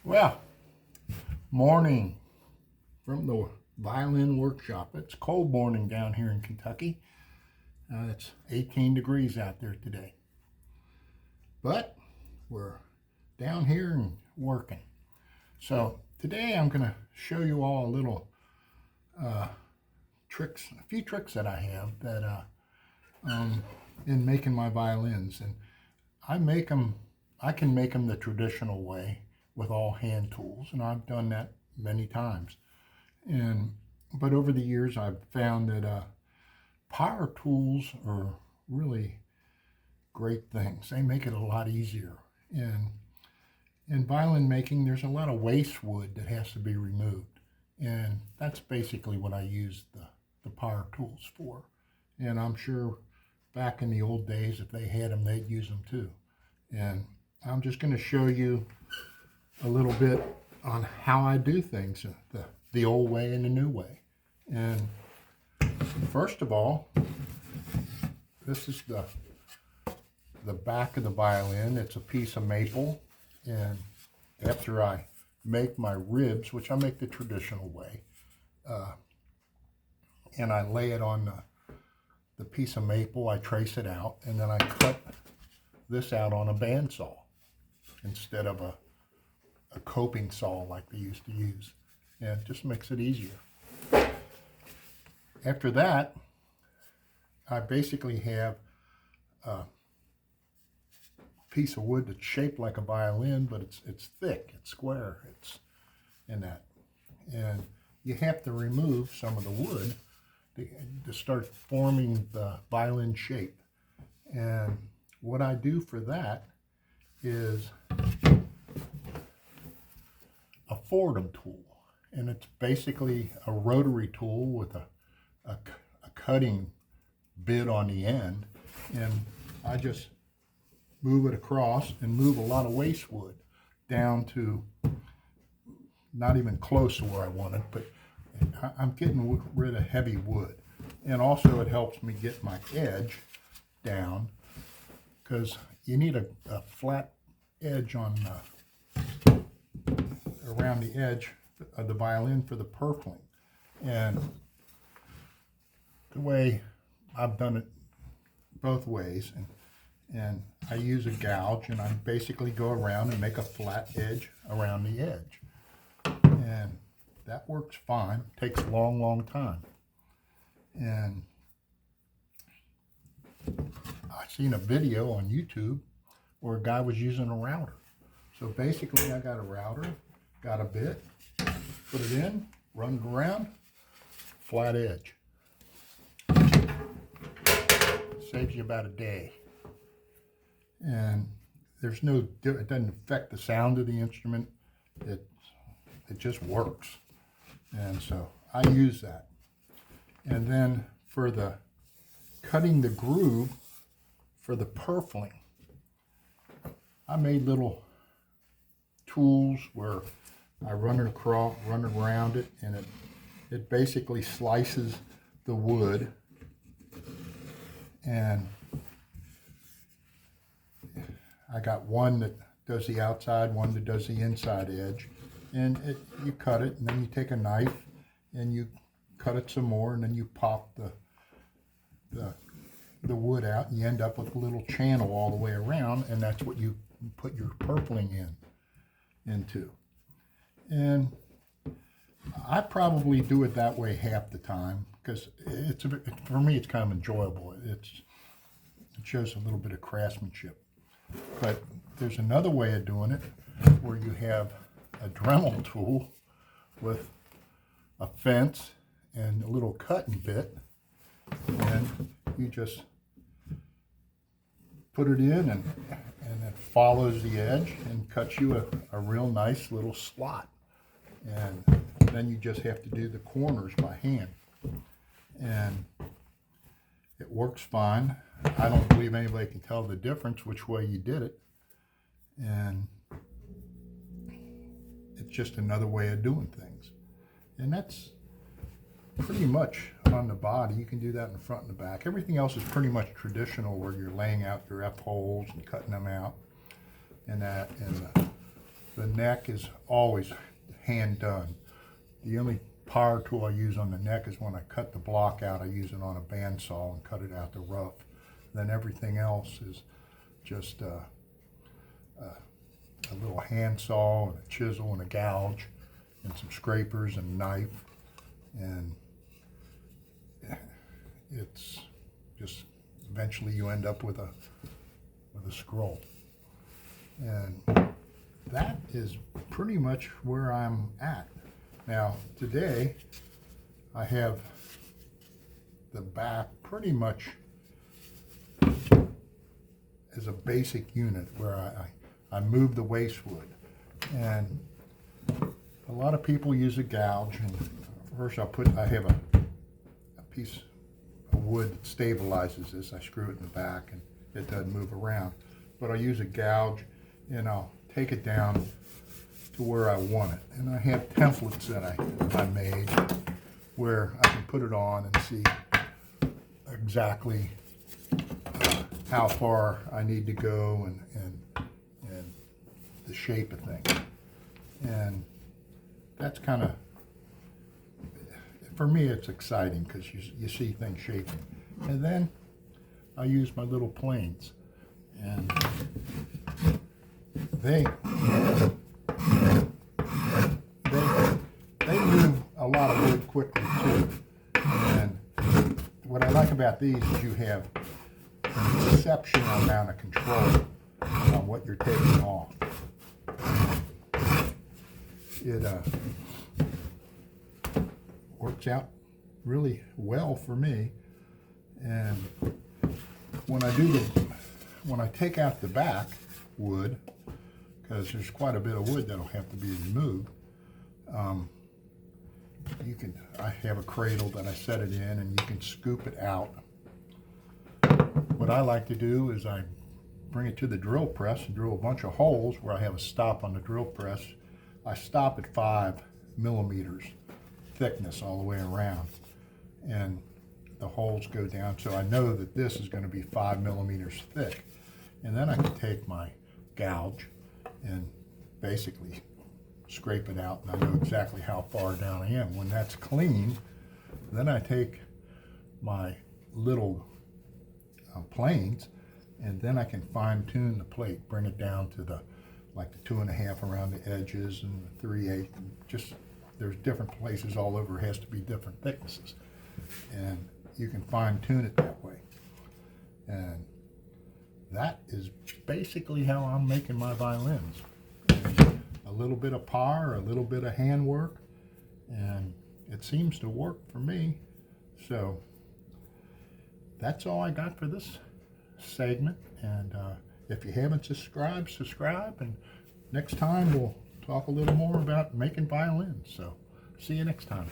Well, morning from the violin workshop. It's cold morning down here in Kentucky. It's 18 degrees out there today. But we're down here and working. So today I'm going to show you all a little tricks, a few tricks that I have that in making my violins. And I can make them the traditional way with all hand tools, and I've done that many times. But over the years, I've found that power tools are really great things. They make it a lot easier. And in violin making, there's a lot of waste wood that has to be removed, and that's basically what I use the power tools for. And I'm sure back in the old days, if they had them, they'd use them too. And I'm just going to show you a little bit on how I do things the old way and the new way. And first of all, this is the back of the violin. It's a piece of maple, and after I make my ribs, which I make the traditional way, and I lay it on the piece of maple, I trace it out, and then I cut this out on a bandsaw instead of a coping saw like they used to use, and it just makes it easier. After that, I basically have a piece of wood that's shaped like a violin, but it's thick, it's square, it's in that, and you have to remove some of the wood to start forming the violin shape. And what I do for that is a Fordham tool, and it's basically a rotary tool with a cutting bit on the end, and I just move it across and move a lot of waste wood down to not even close to where I want it, but I'm getting rid of heavy wood. And also it helps me get my edge down, because you need a flat edge on around the edge of the violin for the purfling. And the way I've done it both ways, and I use a gouge, and I basically go around and make a flat edge around the edge, and that works fine. Takes a long time. And I seen a video on YouTube where a guy was using a router. So basically I got a router, got a bit, put it in, run it around, flat edge. Saves you about a day. And there's no, it doesn't affect the sound of the instrument. It just works. And so I use that. And then for the cutting the groove for the purfling, I made little tools where I run it across, run it around it, and it basically slices the wood. And I got one that does the outside, one that does the inside edge. And you cut it, and then you take a knife and you cut it some more, and then you pop the wood out, and you end up with a little channel all the way around, and that's what you put your purfling into. And I probably do it that way half the time, because for me it's kind of enjoyable. It shows a little bit of craftsmanship. But there's another way of doing it where you have a Dremel tool with a fence and a little cutting bit, and you just put it in, and it follows the edge and cuts you a real nice little slot. And then you just have to do the corners by hand, and it works fine. I don't believe anybody can tell the difference which way you did it, and it's just another way of doing things. And that's pretty much on the body. You can do that in the front and the back. Everything else is pretty much traditional, where you're laying out your F holes and cutting them out, and that, and The neck is always hand done. The only power tool I use on the neck is when I cut the block out, I use it on a bandsaw and cut it out the rough. Then everything else is just a little handsaw and a chisel and a gouge and some scrapers and a knife, and it's just eventually you end up with a scroll. And that is pretty much where I'm at. Now today I have the back pretty much as a basic unit where I move the waste wood, and a lot of people use a gouge. And first I have a piece of wood that stabilizes this. I screw it in the back and it doesn't move around, but I use a gouge and I'll take it down to where I want it. And I have templates that I made where I can put it on and see exactly how far I need to go and the shape of things. And that's kind of, for me, it's exciting because you see things shaping. And then I use my little planes, and they move a lot of wood quickly too. And what I like about these is you have an exceptional amount of control on what you're taking off. It works out really well for me. And when I take out the back wood, because there's quite a bit of wood that'll have to be removed, I have a cradle that I set it in, and you can scoop it out. What I like to do is I bring it to the drill press and drill a bunch of holes where I have a stop on the drill press. I stop at 5 millimeters thickness all the way around, and the holes go down, so I know that this is going to be 5 millimeters thick. And then I can take my gouge and basically scrape it out, and I know exactly how far down I am. When that's clean, then I take my little planes, and then I can fine tune the plate, bring it down to the 2.5 around the edges and the 3/8, and just there's different places all over. It has to be different thicknesses, and you can fine tune it that way. And that is basically how I'm making my violins. A little bit of power, a little bit of handwork, and it seems to work for me. So that's all I got for this segment. And if you haven't subscribed, subscribe, and next time we'll talk a little more about making violins. So see you next time.